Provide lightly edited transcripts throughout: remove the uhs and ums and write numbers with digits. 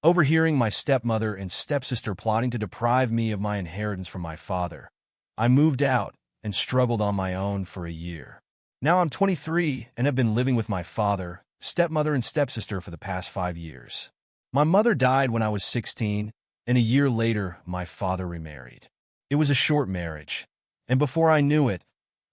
Overhearing my stepmother and stepsister plotting to deprive me of my inheritance from my father, I moved out and struggled on my own for a year. Now I'm 23 and have been living with my father, stepmother, and stepsister for the past 5 years. My mother died when I was 16, and a year later, my father remarried. It was a short marriage, and before I knew it,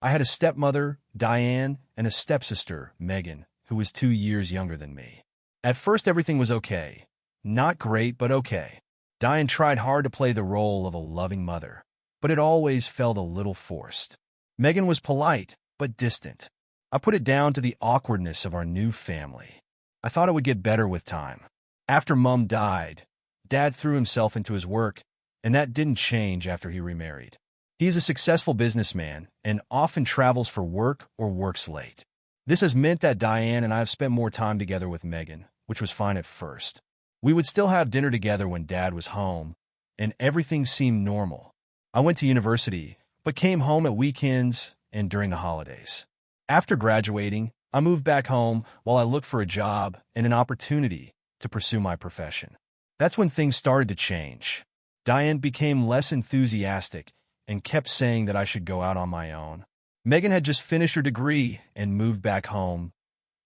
I had a stepmother, Diane, and a stepsister, Megan, who was 2 years younger than me. At first, everything was okay. Not great, but okay. Diane tried hard to play the role of a loving mother, but it always felt a little forced. Megan was polite, but distant. I put it down to the awkwardness of our new family. I thought it would get better with time. After Mom died, Dad threw himself into his work, and that didn't change after he remarried. He is a successful businessman and often travels for work or works late. This has meant that Diane and I have spent more time together with Megan, which was fine at first. We would still have dinner together when Dad was home, and everything seemed normal. I went to university, but came home at weekends and during the holidays. After graduating, I moved back home while I looked for a job and an opportunity to pursue my profession. That's when things started to change. Diane became less enthusiastic and kept saying that I should go out on my own. Megan had just finished her degree and moved back home,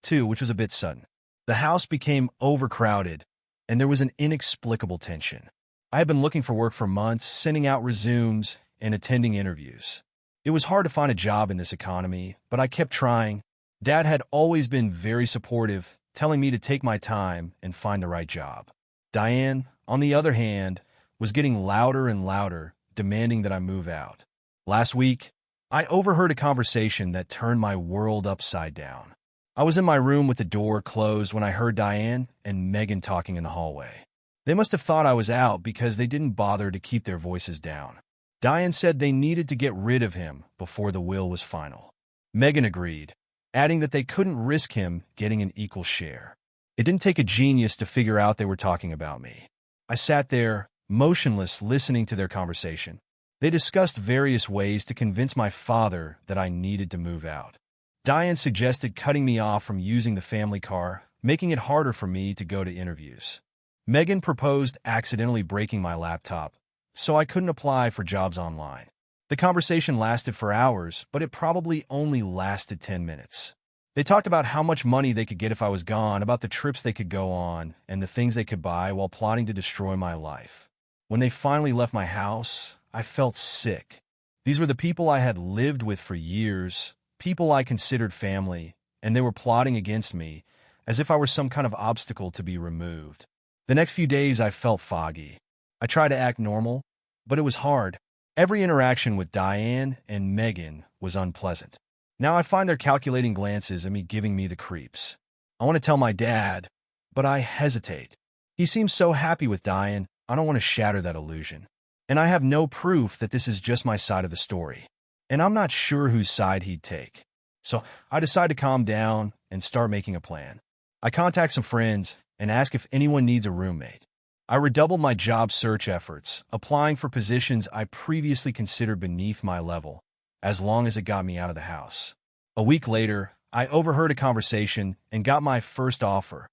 too, which was a bit sudden. The house became overcrowded, and there was an inexplicable tension. I had been looking for work for months, sending out resumes and attending interviews. It was hard to find a job in this economy, but I kept trying. Dad had always been very supportive, telling me to take my time and find the right job. Diane, on the other hand, was getting louder and louder, demanding that I move out. Last week, I overheard a conversation that turned my world upside down. I was in my room with the door closed when I heard Diane and Megan talking in the hallway. They must have thought I was out because they didn't bother to keep their voices down. Diane said they needed to get rid of him before the will was final. Megan agreed, adding that they couldn't risk him getting an equal share. It didn't take a genius to figure out they were talking about me. I sat there, motionless, listening to their conversation. They discussed various ways to convince my father that I needed to move out. Diane suggested cutting me off from using the family car, making it harder for me to go to interviews. Megan proposed accidentally breaking my laptop, so I couldn't apply for jobs online. The conversation lasted for hours, but it probably only lasted 10 minutes. They talked about how much money they could get if I was gone, about the trips they could go on, and the things they could buy while plotting to destroy my life. When they finally left my house, I felt sick. These were the people I had lived with for years, people I considered family, and they were plotting against me, as if I were some kind of obstacle to be removed. The next few days I felt foggy. I tried to act normal, but it was hard. Every interaction with Diane and Megan was unpleasant. Now I find their calculating glances at me giving me the creeps. I want to tell my dad, but I hesitate. He seems so happy with Diane, I don't want to shatter that illusion. And I have no proof that this is just my side of the story. And I'm not sure whose side he'd take. So I decide to calm down and start making a plan. I contact some friends and ask if anyone needs a roommate. I redoubled my job search efforts, applying for positions I previously considered beneath my level, as long as it got me out of the house. A week later, I overheard a conversation and got my first offer.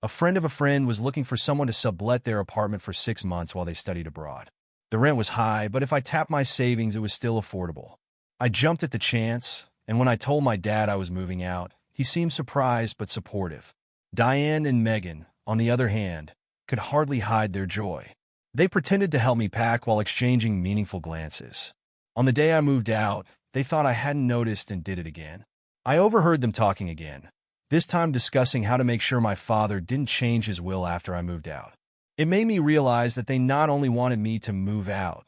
A friend of a friend was looking for someone to sublet their apartment for 6 months while they studied abroad. The rent was high, but if I tapped my savings, it was still affordable. I jumped at the chance, and when I told my dad I was moving out, he seemed surprised but supportive. Diane and Megan, on the other hand, could hardly hide their joy. They pretended to help me pack while exchanging meaningful glances. On the day I moved out, they thought I hadn't noticed and did it again. I overheard them talking again, this time discussing how to make sure my father didn't change his will after I moved out. It made me realize that they not only wanted me to move out,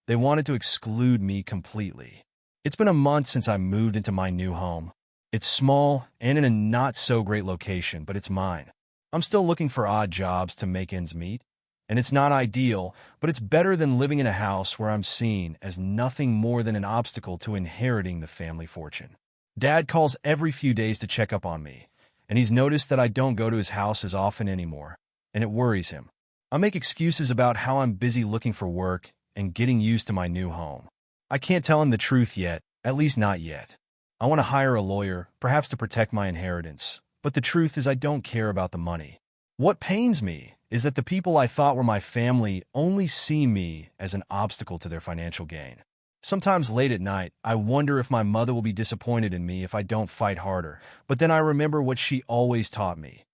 they wanted to exclude me completely. It's been a month since I moved into my new home. It's small and in a not-so-great location, but it's mine. I'm still looking for odd jobs to make ends meet, and it's not ideal, but it's better than living in a house where I'm seen as nothing more than an obstacle to inheriting the family fortune. Dad calls every few days to check up on me, and he's noticed that I don't go to his house as often anymore, and it worries him. I make excuses about how I'm busy looking for work and getting used to my new home. I can't tell him the truth yet, at least not yet. I want to hire a lawyer, perhaps to protect my inheritance, but the truth is I don't care about the money. What pains me is that the people I thought were my family only see me as an obstacle to their financial gain. Sometimes late at night, I wonder if my mother will be disappointed in me if I don't fight harder. But then I remember what she always taught me,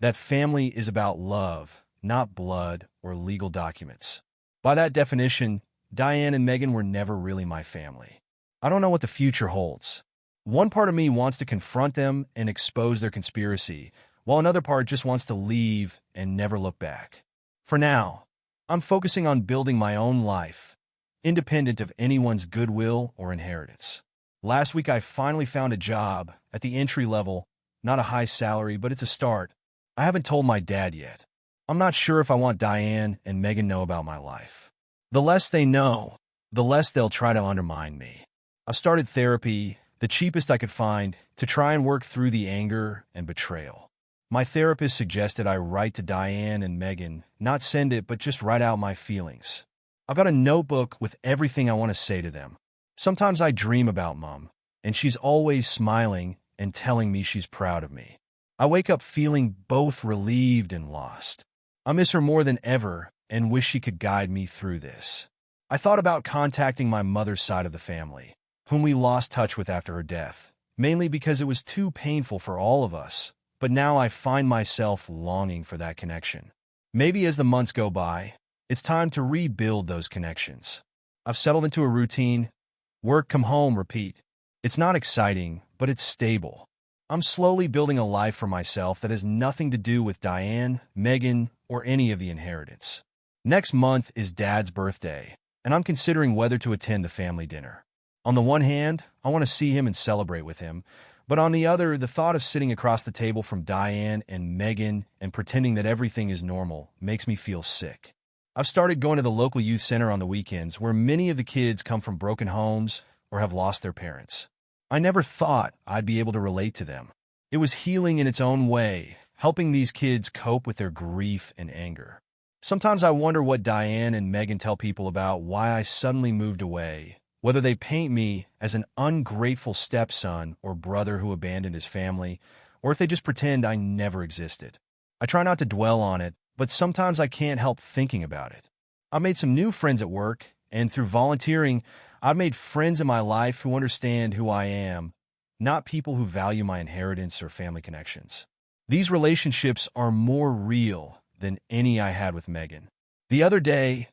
that family is about love, not blood or legal documents. By that definition, Diane and Megan were never really my family. I don't know what the future holds. One part of me wants to confront them and expose their conspiracy, while another part just wants to leave and never look back. For now, I'm focusing on building my own life, independent of anyone's goodwill or inheritance. Last week, I finally found a job at the entry level, not a high salary, but it's a start. I haven't told my dad yet. I'm not sure if I want Diane and Megan know about my life. The less they know, the less they'll try to undermine me. I've started therapy, the cheapest I could find, to try and work through the anger and betrayal. My therapist suggested I write to Diane and Megan, not send it, but just write out my feelings. I've got a notebook with everything I want to say to them. Sometimes I dream about Mom, and she's always smiling and telling me she's proud of me. I wake up feeling both relieved and lost. I miss her more than ever and wish she could guide me through this. I thought about contacting my mother's side of the family, whom we lost touch with after her death, mainly because it was too painful for all of us, but now I find myself longing for that connection. Maybe as the months go by, it's time to rebuild those connections. I've settled into a routine. Work, come home, repeat. It's not exciting, but it's stable. I'm slowly building a life for myself that has nothing to do with Diane, Megan, or any of the inheritance. Next month is Dad's birthday, and I'm considering whether to attend the family dinner. On the one hand, I want to see him and celebrate with him, but on the other, the thought of sitting across the table from Diane and Megan and pretending that everything is normal makes me feel sick. I've started going to the local youth center on the weekends, where many of the kids come from broken homes or have lost their parents. I never thought I'd be able to relate to them. It was healing in its own way, helping these kids cope with their grief and anger. Sometimes I wonder what Diane and Megan tell people about why I suddenly moved away, whether they paint me as an ungrateful stepson or brother who abandoned his family, or if they just pretend I never existed. I try not to dwell on it, but sometimes I can't help thinking about it. I made some new friends at work, and through volunteering, I've made friends in my life who understand who I am, not people who value my inheritance or family connections. These relationships are more real than any I had with Megan. The other day,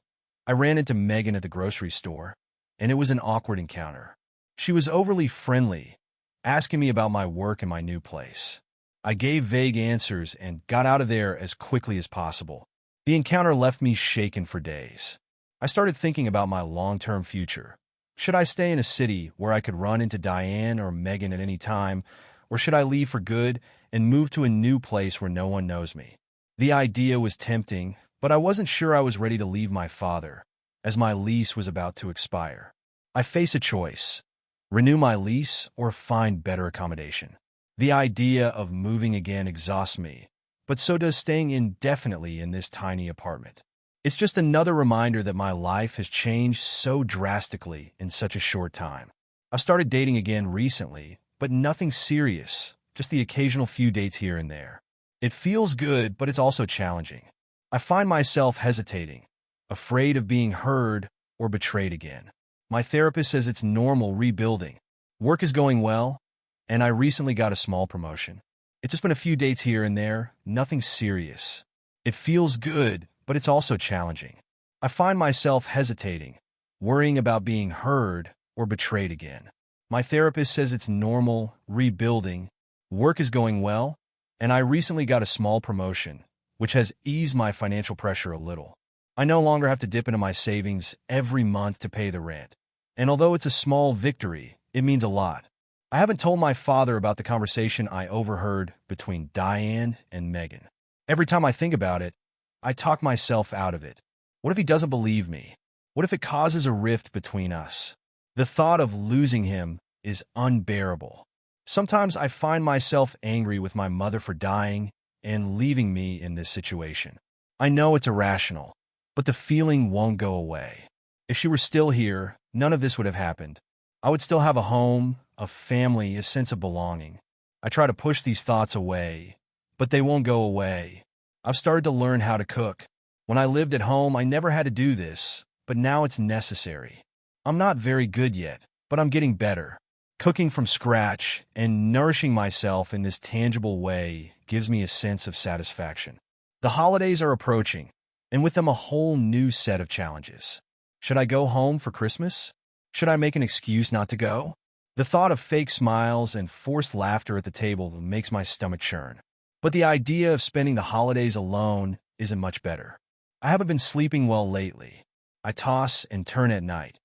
I ran into Megan at the grocery store, and it was an awkward encounter. She was overly friendly, asking me about my work and my new place. I gave vague answers and got out of there as quickly as possible. The encounter left me shaken for days. I started thinking about my long-term future. Should I stay in a city where I could run into Diane or Megan at any time, or should I leave for good and move to a new place where no one knows me? The idea was tempting, but I wasn't sure I was ready to leave my father, as my lease was about to expire. I face a choice: renew my lease or find better accommodation. The idea of moving again exhausts me, but so does staying indefinitely in this tiny apartment. It's just another reminder that my life has changed so drastically in such a short time. I've started dating again recently, but nothing serious, just the occasional few dates here and there. It feels good, but it's also challenging. I find myself hesitating, afraid of being heard or betrayed again. My therapist says it's normal rebuilding. Work is going well, and I recently got a small promotion. It's just been a few dates here and there, nothing serious. It feels good, but it's also challenging. I find myself hesitating, worrying about being heard or betrayed again. My therapist says it's normal rebuilding. Work is going well, and I recently got a small promotion, which has eased my financial pressure a little. I no longer have to dip into my savings every month to pay the rent. And although it's a small victory, it means a lot. I haven't told my father about the conversation I overheard between Diane and Megan. Every time I think about it, I talk myself out of it. What if he doesn't believe me? What if it causes a rift between us? The thought of losing him is unbearable. Sometimes I find myself angry with my mother for dying and leaving me in this situation. I know it's irrational, but the feeling won't go away. If she were still here, none of this would have happened. I would still have a home, a family, a sense of belonging. I try to push these thoughts away, but they won't go away. I've started to learn how to cook. When I lived at home, I never had to do this, but now it's necessary. I'm not very good yet, but I'm getting better. Cooking from scratch and nourishing myself in this tangible way gives me a sense of satisfaction. The holidays are approaching, and with them a whole new set of challenges. Should I go home for Christmas? Should I make an excuse not to go? The thought of fake smiles and forced laughter at the table makes my stomach churn. But the idea of spending the holidays alone isn't much better. I haven't been sleeping well lately. I toss and turn at night,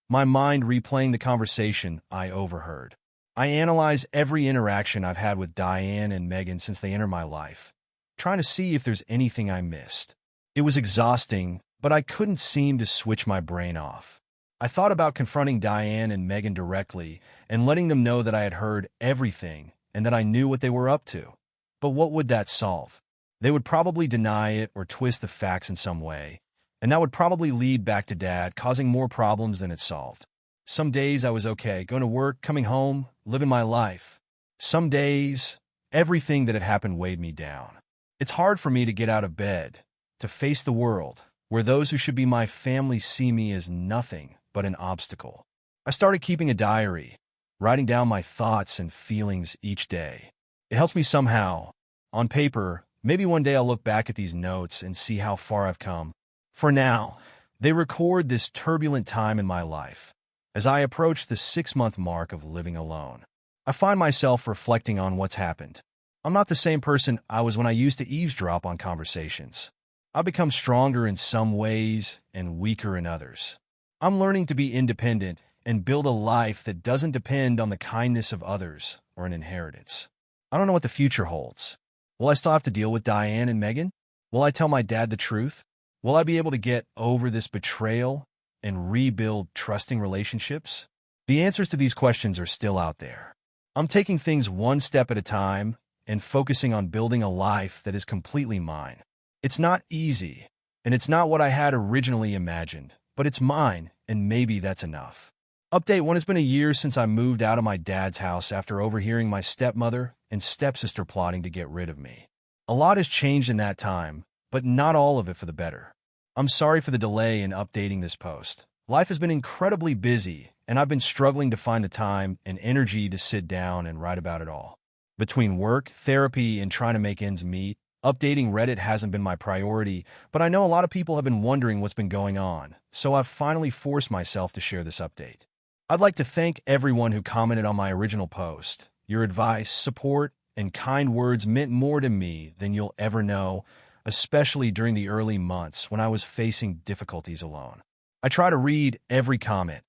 my mind replaying the conversation I overheard. I analyze every interaction I've had with Diane and Megan since they entered my life, trying to see if there's anything I missed. It was exhausting, but I couldn't seem to switch my brain off. I thought about confronting Diane and Megan directly and letting them know that I had heard everything and that I knew what they were up to. But what would that solve? They would probably deny it or twist the facts in some way, and that would probably lead back to Dad, causing more problems than it solved. Some days I was okay, going to work, coming home, living my life. Some days, everything that had happened weighed me down. It's hard for me to get out of bed, to face the world, where those who should be my family see me as nothing but an obstacle. I started keeping a diary, writing down my thoughts and feelings each day. It helps me somehow. On paper, maybe one day I'll look back at these notes and see how far I've come. For now, they record this turbulent time in my life. As I approach the 6-month mark of living alone, I find myself reflecting on what's happened. I'm not the same person I was when I used to eavesdrop on conversations. I've become stronger in some ways and weaker in others. I'm learning to be independent and build a life that doesn't depend on the kindness of others or an inheritance. I don't know what the future holds. Will I still have to deal with Diane and Megan? Will I tell my dad the truth? Will I be able to get over this betrayal and rebuild trusting relationships? The answers to these questions are still out there. I'm taking things one step at a time and focusing on building a life that is completely mine. It's not easy, and it's not what I had originally imagined, but it's mine, and maybe that's enough. Update 1: It's been a year since I moved out of my dad's house after overhearing my stepmother and stepsister plotting to get rid of me. A lot has changed in that time, but not all of it for the better. I'm sorry for the delay in updating this post. Life has been incredibly busy, and I've been struggling to find the time and energy to sit down and write about it all. Between work, therapy, and trying to make ends meet, updating Reddit hasn't been my priority, but I know a lot of people have been wondering what's been going on, so I've finally forced myself to share this update. I'd like to thank everyone who commented on my original post. Your advice, support, and kind words meant more to me than you'll ever know, especially during the early months when I was facing difficulties alone. I try to read every comment,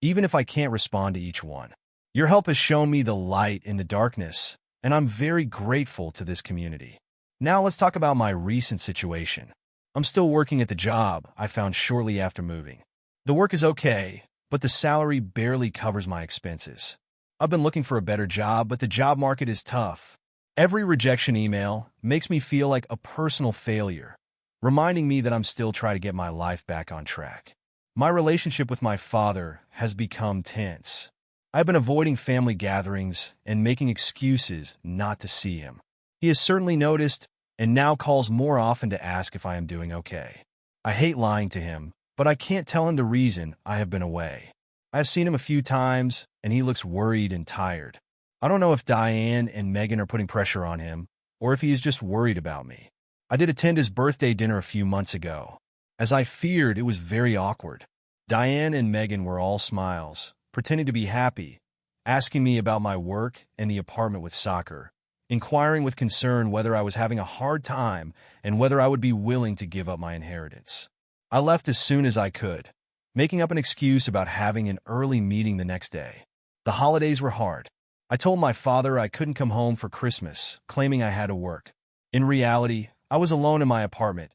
even if I can't respond to each one. Your help has shown me the light in the darkness, and I'm very grateful to this community. Now let's talk about my recent situation. I'm still working at the job I found shortly after moving. The work is okay, but the salary barely covers my expenses. I've been looking for a better job, but the job market is tough. Every rejection email makes me feel like a personal failure, reminding me that I'm still trying to get my life back on track. My relationship with my father has become tense. I've been avoiding family gatherings and making excuses not to see him. He has certainly noticed and now calls more often to ask if I am doing okay. I hate lying to him, but I can't tell him the reason I have been away. I have seen him a few times, and he looks worried and tired. I don't know if Diane and Megan are putting pressure on him, or if he is just worried about me. I did attend his birthday dinner a few months ago. As I feared, it was very awkward. Diane and Megan were all smiles, pretending to be happy, asking me about my work and the apartment with soccer, inquiring with concern whether I was having a hard time and whether I would be willing to give up my inheritance. I left as soon as I could, making up an excuse about having an early meeting the next day. The holidays were hard. I told my father I couldn't come home for Christmas, claiming I had to work. In reality, I was alone in my apartment,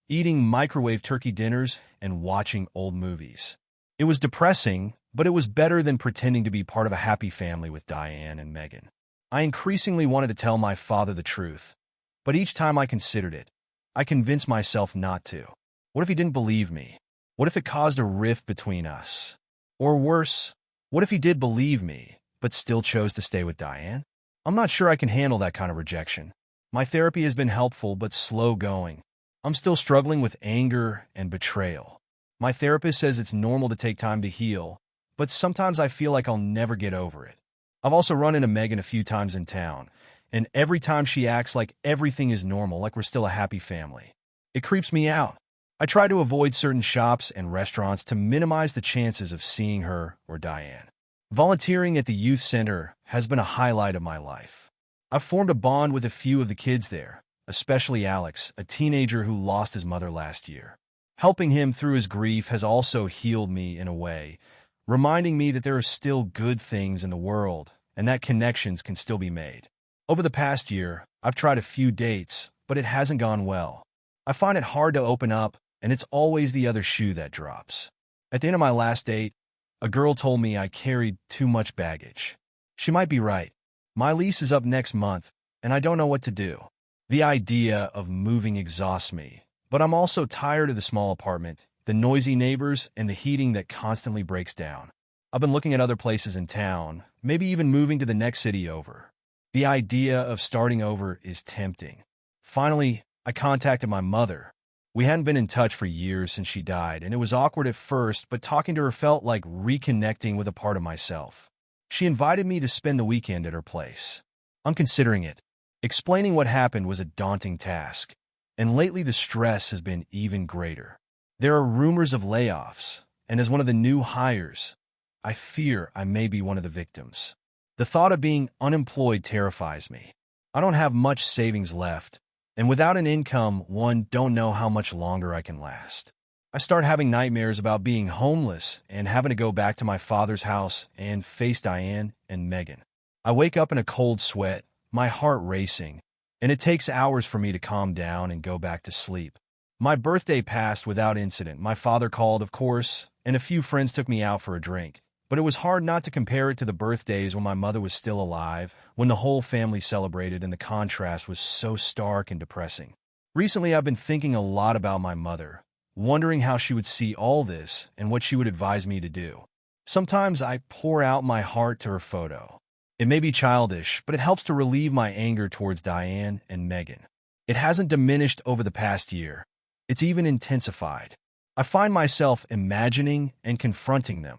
eating microwave turkey dinners and watching old movies. It was depressing, but it was better than pretending to be part of a happy family with Diane and Megan. I increasingly wanted to tell my father the truth, but each time I considered it, I convinced myself not to. What if he didn't believe me? What if it caused a rift between us? Or worse, what if he did believe me, but still chose to stay with Diane? I'm not sure I can handle that kind of rejection. My therapy has been helpful but slow going. I'm still struggling with anger and betrayal. My therapist says it's normal to take time to heal, but sometimes I feel like I'll never get over it. I've also run into Megan a few times in town, and every time she acts like everything is normal, like we're still a happy family. It creeps me out. I try to avoid certain shops and restaurants to minimize the chances of seeing her or Diane. Volunteering at the youth center has been a highlight of my life. I've formed a bond with a few of the kids there, especially Alex, a teenager who lost his mother last year. Helping him through his grief has also healed me in a way, reminding me that there are still good things in the world and that connections can still be made. Over the past year, I've tried a few dates, but it hasn't gone well. I find it hard to open up, and it's always the other shoe that drops. At the end of my last date, a girl told me I carried too much baggage. She might be right. My lease is up next month, and I don't know what to do. The idea of moving exhausts me, but I'm also tired of the small apartment, the noisy neighbors, and the heating that constantly breaks down. I've been looking at other places in town, maybe even moving to the next city over. The idea of starting over is tempting. Finally, I contacted my mother. We hadn't been in touch for years since she died, and it was awkward at first, but talking to her felt like reconnecting with a part of myself. She invited me to spend the weekend at her place. I'm considering it. Explaining what happened was a daunting task, and lately the stress has been even greater. There are rumors of layoffs, and as one of the new hires, I fear I may be one of the victims. The thought of being unemployed terrifies me. I don't have much savings left, and without an income, one don't know how much longer I can last. I start having nightmares about being homeless and having to go back to my father's house and face Diane and Megan. I wake up in a cold sweat, my heart racing, and it takes hours for me to calm down and go back to sleep. My birthday passed without incident. My father called, of course, and a few friends took me out for a drink. But it was hard not to compare it to the birthdays when my mother was still alive, when the whole family celebrated and the contrast was so stark and depressing. Recently, I've been thinking a lot about my mother, wondering how she would see all this and what she would advise me to do. Sometimes I pour out my heart to her photo. It may be childish, but it helps to relieve my anger towards Diane and Megan. It hasn't diminished over the past year. It's even intensified. I find myself imagining and confronting them,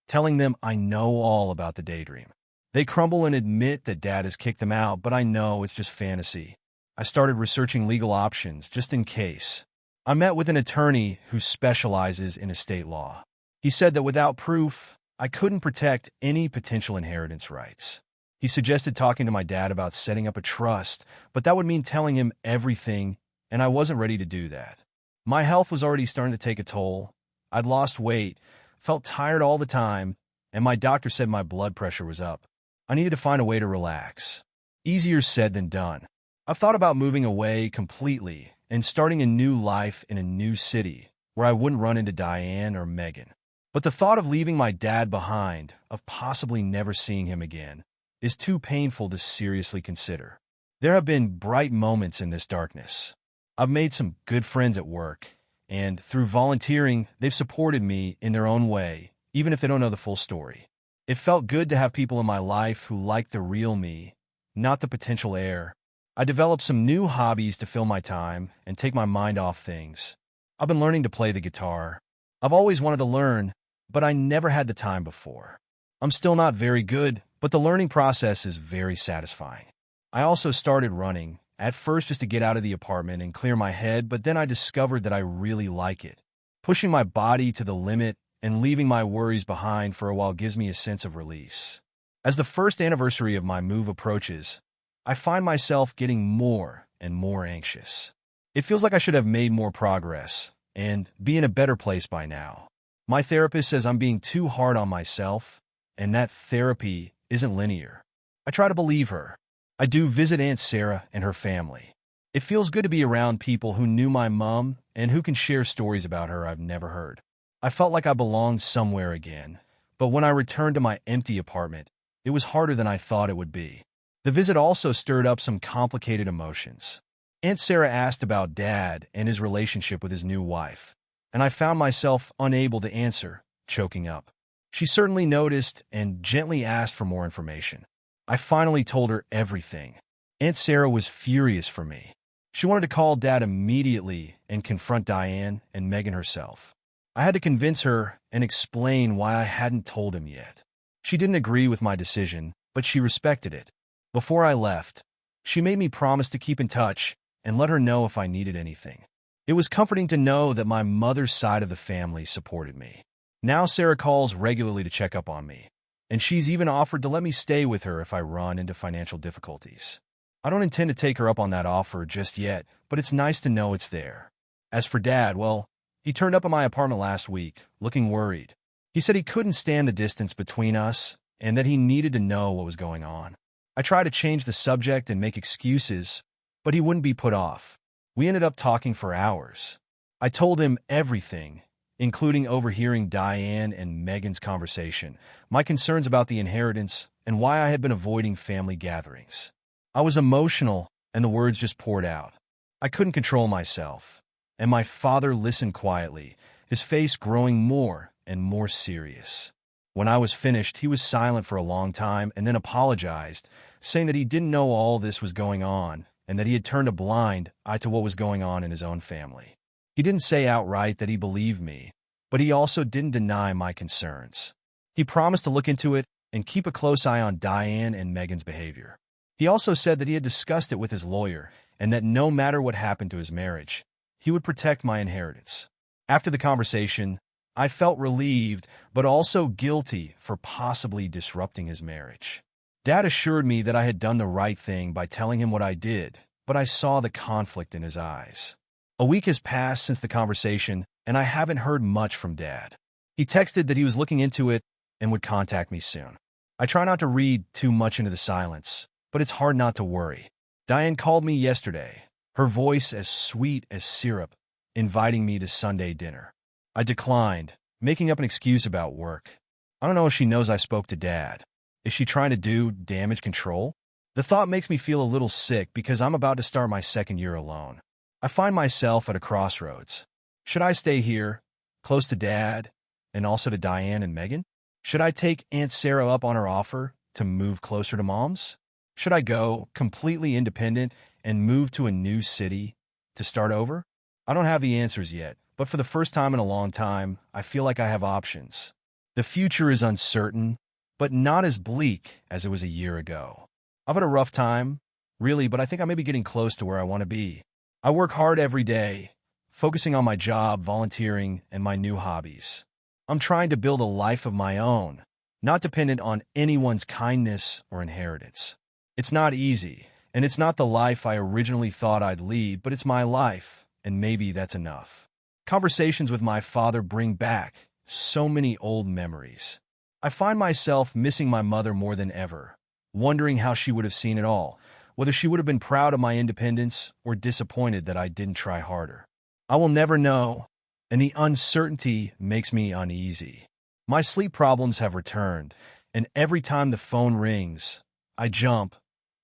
telling them I know all about the daydream. They crumble and admit that Dad has kicked them out, but I know it's just fantasy. I started researching legal options just in case. I met with an attorney who specializes in estate law. He said that without proof, I couldn't protect any potential inheritance rights. He suggested talking to my dad about setting up a trust, but that would mean telling him everything, and I wasn't ready to do that. My health was already starting to take a toll. I'd lost weight, felt tired all the time, and my doctor said my blood pressure was up. I needed to find a way to relax. Easier said than done. I've thought about moving away completely and starting a new life in a new city where I wouldn't run into Diane or Megan. But the thought of leaving my dad behind, of possibly never seeing him again, is too painful to seriously consider. There have been bright moments in this darkness. I've made some good friends at work, and through volunteering, they've supported me in their own way, even if they don't know the full story. It felt good to have people in my life who liked the real me, not the potential heir. I developed some new hobbies to fill my time and take my mind off things. I've been learning to play the guitar. I've always wanted to learn, but I never had the time before. I'm still not very good, but the learning process is very satisfying. I also started running, at first just to get out of the apartment and clear my head, but then I discovered that I really like it. Pushing my body to the limit and leaving my worries behind for a while gives me a sense of release. As the first anniversary of my move approaches, I find myself getting more and more anxious. It feels like I should have made more progress and be in a better place by now. My therapist says I'm being too hard on myself and that therapy isn't linear. I try to believe her. I do visit Aunt Sarah and her family. It feels good to be around people who knew my mom and who can share stories about her I've never heard. I felt like I belonged somewhere again, but when I returned to my empty apartment, it was harder than I thought it would be. The visit also stirred up some complicated emotions. Aunt Sarah asked about Dad and his relationship with his new wife, and I found myself unable to answer, choking up. She certainly noticed and gently asked for more information. I finally told her everything. Aunt Sarah was furious for me. She wanted to call Dad immediately and confront Diane and Megan herself. I had to convince her and explain why I hadn't told him yet. She didn't agree with my decision, but she respected it. Before I left, she made me promise to keep in touch and let her know if I needed anything. It was comforting to know that my mother's side of the family supported me. Now Sarah calls regularly to check up on me, and she's even offered to let me stay with her if I run into financial difficulties. I don't intend to take her up on that offer just yet, but it's nice to know it's there. As for Dad, well, he turned up at my apartment last week, looking worried. He said he couldn't stand the distance between us and that he needed to know what was going on. I tried to change the subject and make excuses, but he wouldn't be put off. We ended up talking for hours. I told him everything, including overhearing Diane and Megan's conversation, my concerns about the inheritance, and why I had been avoiding family gatherings. I was emotional, and the words just poured out. I couldn't control myself, and my father listened quietly, his face growing more and more serious. When I was finished, he was silent for a long time and then apologized, saying that he didn't know all this was going on and that he had turned a blind eye to what was going on in his own family. He didn't say outright that he believed me, but he also didn't deny my concerns. He promised to look into it and keep a close eye on Diane and Megan's behavior. He also said that he had discussed it with his lawyer and that no matter what happened to his marriage, he would protect my inheritance. After the conversation, I felt relieved, but also guilty for possibly disrupting his marriage. Dad assured me that I had done the right thing by telling him what I did, but I saw the conflict in his eyes. A week has passed since the conversation, and I haven't heard much from Dad. He texted that he was looking into it and would contact me soon. I try not to read too much into the silence, but it's hard not to worry. Diane called me yesterday, her voice as sweet as syrup, inviting me to Sunday dinner. I declined, making up an excuse about work. I don't know if she knows I spoke to Dad. Is she trying to do damage control? The thought makes me feel a little sick because I'm about to start my second year alone. I find myself at a crossroads. Should I stay here, close to Dad, and also to Diane and Megan? Should I take Aunt Sarah up on her offer to move closer to Mom's? Should I go completely independent and move to a new city to start over? I don't have the answers yet, but for the first time in a long time, I feel like I have options. The future is uncertain, but not as bleak as it was a year ago. I've had a rough time, really, but I think I may be getting close to where I want to be. I work hard every day, focusing on my job, volunteering, and my new hobbies. I'm trying to build a life of my own, not dependent on anyone's kindness or inheritance. It's not easy, and it's not the life I originally thought I'd lead, but it's my life, and maybe that's enough. Conversations with my father bring back so many old memories. I find myself missing my mother more than ever, wondering how she would have seen it all, whether she would have been proud of my independence or disappointed that I didn't try harder. I will never know, and the uncertainty makes me uneasy. My sleep problems have returned, and every time the phone rings, I jump,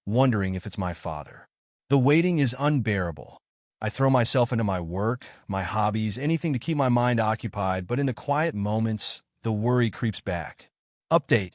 wondering if it's my father. The waiting is unbearable. I throw myself into my work, my hobbies, anything to keep my mind occupied, but in the quiet moments, the worry creeps back. Update.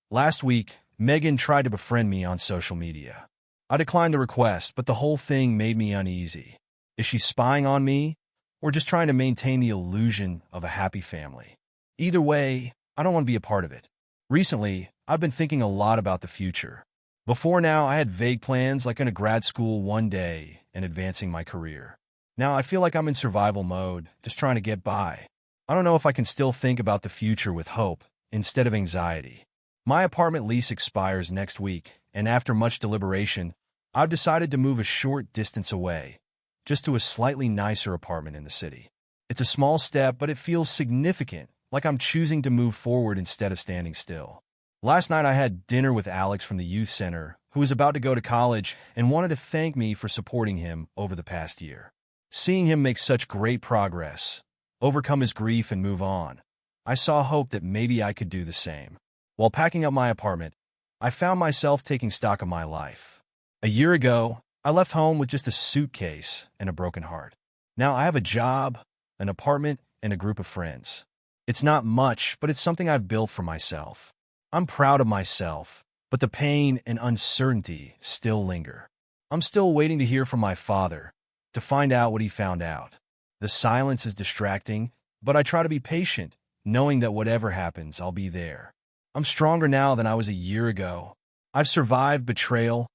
Last week, Megan tried to befriend me on social media. I declined the request, but the whole thing made me uneasy. Is she spying on me, or just trying to maintain the illusion of a happy family? Either way, I don't want to be a part of it. Recently, I've been thinking a lot about the future. Before now, I had vague plans like going to grad school one day and advancing my career. Now I feel like I'm in survival mode, just trying to get by. I don't know if I can still think about the future with hope instead of anxiety. My apartment lease expires next week, and after much deliberation, I've decided to move a short distance away, just to a slightly nicer apartment in the city. It's a small step, but it feels significant, like I'm choosing to move forward instead of standing still. Last night I had dinner with Alex from the youth center, who was about to go to college and wanted to thank me for supporting him over the past year. Seeing him make such great progress, overcome his grief and move on, I saw hope that maybe I could do the same. While packing up my apartment, I found myself taking stock of my life. A year ago, I left home with just a suitcase and a broken heart. Now I have a job, an apartment, and a group of friends. It's not much, but it's something I've built for myself. I'm proud of myself, but the pain and uncertainty still linger. I'm still waiting to hear from my father, to find out what he found out. The silence is distracting, but I try to be patient, knowing that whatever happens, I'll be there. I'm stronger now than I was a year ago. I've survived betrayal,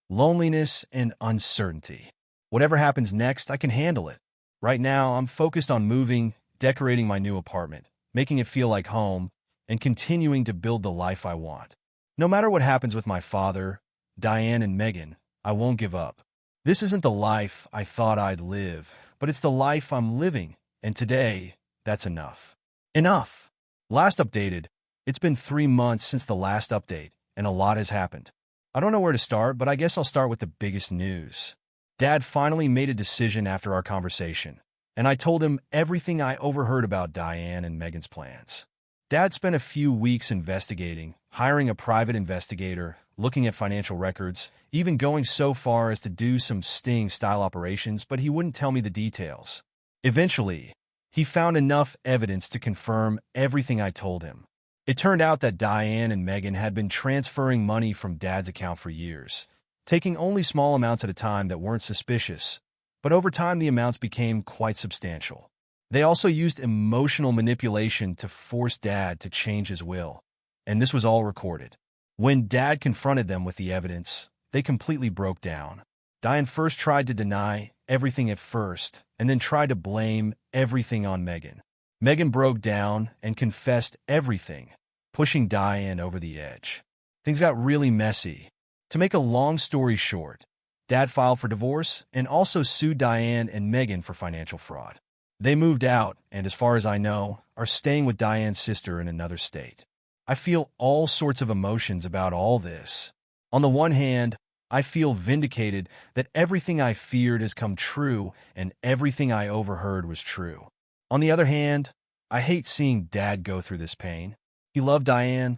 loneliness, and uncertainty. Whatever happens next, I can handle it. Right now, I'm focused on moving, decorating my new apartment, making it feel like home, and continuing to build the life I want. No matter what happens with my father, Diane, and Megan, I won't give up. This isn't the life I thought I'd live, but it's the life I'm living, and today, that's enough. Enough! Last updated. It's been 3 months since the last update, and a lot has happened. I don't know where to start, but I guess I'll start with the biggest news. Dad finally made a decision after our conversation, and I told him everything I overheard about Diane and Megan's plans. Dad spent a few weeks investigating, hiring a private investigator, looking at financial records, even going so far as to do some sting-style operations, but he wouldn't tell me the details. Eventually, he found enough evidence to confirm everything I told him. It turned out that Diane and Megan had been transferring money from Dad's account for years, taking only small amounts at a time that weren't suspicious, but over time the amounts became quite substantial. They also used emotional manipulation to force Dad to change his will, and this was all recorded. When Dad confronted them with the evidence, they completely broke down. Diane first tried to deny everything at first, and then tried to blame everything on Megan. Megan broke down and confessed everything, pushing Diane over the edge. Things got really messy. To make a long story short, Dad filed for divorce and also sued Diane and Megan for financial fraud. They moved out and, as far as I know, are staying with Diane's sister in another state. I feel all sorts of emotions about all this. On the one hand, I feel vindicated that everything I feared has come true and everything I overheard was true. On the other hand, I hate seeing Dad go through this pain. He loved Diane,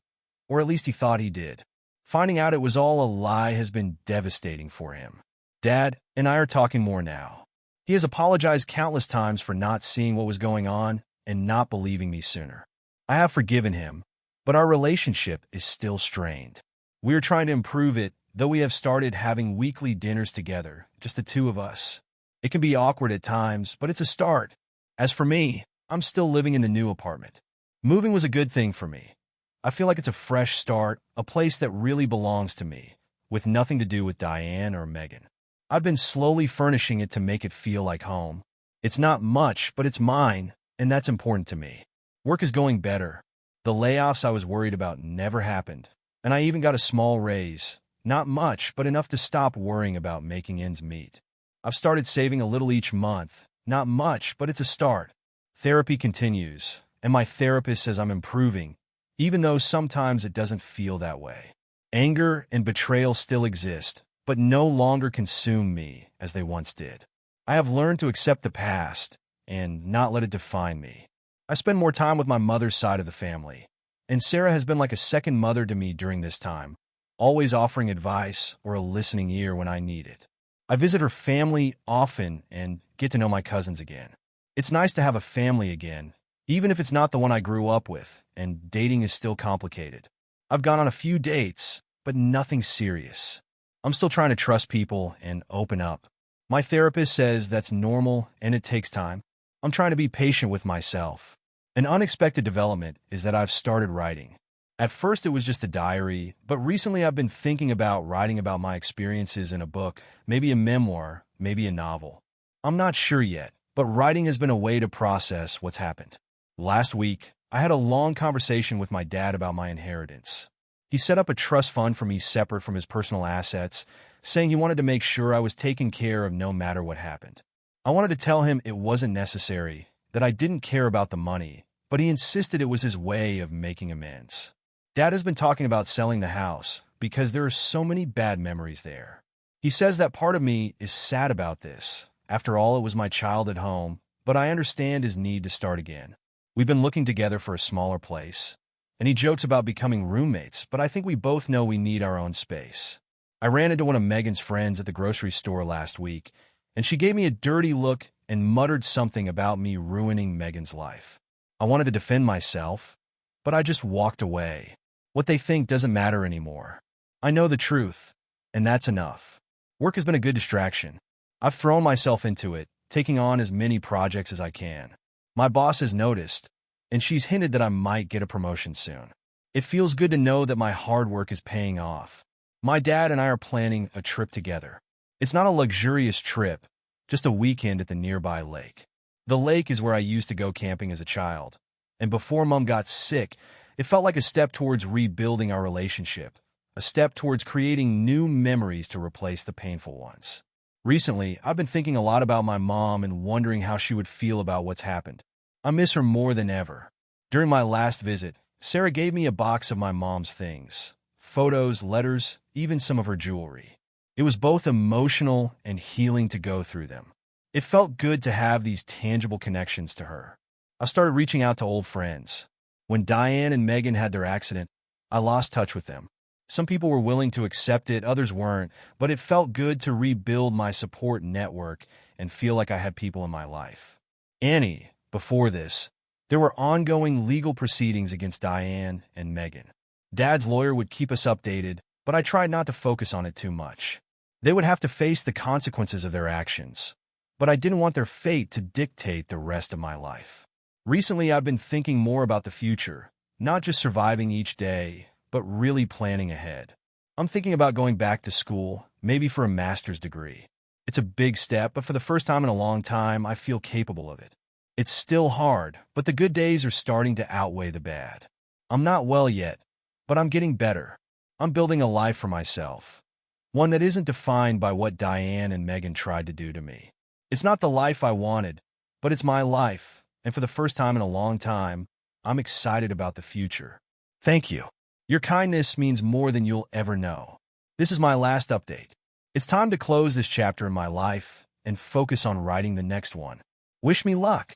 or at least he thought he did. Finding out it was all a lie has been devastating for him. Dad and I are talking more now. He has apologized countless times for not seeing what was going on and not believing me sooner. I have forgiven him, but our relationship is still strained. We are trying to improve it, though we have started having weekly dinners together, just the two of us. It can be awkward at times, but it's a start. As for me, I'm still living in the new apartment. Moving was a good thing for me. I feel like it's a fresh start, a place that really belongs to me, with nothing to do with Diane or Megan. I've been slowly furnishing it to make it feel like home. It's not much, but it's mine, and that's important to me. Work is going better. The layoffs I was worried about never happened, and I even got a small raise. Not much, but enough to stop worrying about making ends meet. I've started saving a little each month. Not much, but it's a start. Therapy continues, and my therapist says I'm improving, even though sometimes it doesn't feel that way. Anger and betrayal still exist, but no longer consume me as they once did. I have learned to accept the past and not let it define me. I spend more time with my mother's side of the family, and Sarah has been like a second mother to me during this time, always offering advice or a listening ear when I need it. I visit her family often and get to know my cousins again. It's nice to have a family again, even if it's not the one I grew up with, and dating is still complicated. I've gone on a few dates, but nothing serious. I'm still trying to trust people and open up. My therapist says that's normal and it takes time. I'm trying to be patient with myself. An unexpected development is that I've started writing. At first it was just a diary, but recently I've been thinking about writing about my experiences in a book, maybe a memoir, maybe a novel. I'm not sure yet, but writing has been a way to process what's happened. Last week, I had a long conversation with my dad about my inheritance. He set up a trust fund for me separate from his personal assets, saying he wanted to make sure I was taken care of no matter what happened. I wanted to tell him it wasn't necessary, that I didn't care about the money, but he insisted it was his way of making amends. Dad has been talking about selling the house because there are so many bad memories there. He says that part of me is sad about this. After all, it was my child at home, but I understand his need to start again. We've been looking together for a smaller place, and he jokes about becoming roommates, but I think we both know we need our own space. I ran into one of Megan's friends at the grocery store last week, and she gave me a dirty look and muttered something about me ruining Megan's life. I wanted to defend myself, but I just walked away. What they think doesn't matter anymore. I know the truth, and that's enough. Work has been a good distraction. I've thrown myself into it, taking on as many projects as I can. My boss has noticed, and she's hinted that I might get a promotion soon. It feels good to know that my hard work is paying off. My dad and I are planning a trip together. It's not a luxurious trip, just a weekend at the nearby lake. The lake is where I used to go camping as a child, and before Mom got sick, it felt like a step towards rebuilding our relationship, a step towards creating new memories to replace the painful ones. Recently, I've been thinking a lot about my mom and wondering how she would feel about what's happened. I miss her more than ever. During my last visit, Sarah gave me a box of my mom's things, photos, letters, even some of her jewelry. It was both emotional and healing to go through them. It felt good to have these tangible connections to her. I started reaching out to old friends. When Diane and Megan had their accident, I lost touch with them. Some people were willing to accept it, others weren't, but it felt good to rebuild my support network and feel like I had people in my life. Annie, before this, there were ongoing legal proceedings against Diane and Megan. Dad's lawyer would keep us updated, but I tried not to focus on it too much. They would have to face the consequences of their actions, but I didn't want their fate to dictate the rest of my life. Recently, I've been thinking more about the future, not just surviving each day, but really planning ahead. I'm thinking about going back to school, maybe for a master's degree. It's a big step, but for the first time in a long time, I feel capable of it. It's still hard, but the good days are starting to outweigh the bad. I'm not well yet, but I'm getting better. I'm building a life for myself, one that isn't defined by what Diane and Megan tried to do to me. It's not the life I wanted, but it's my life, and for the first time in a long time, I'm excited about the future. Thank you. Your kindness means more than you'll ever know. This is my last update. It's time to close this chapter in my life and focus on writing the next one. Wish me luck.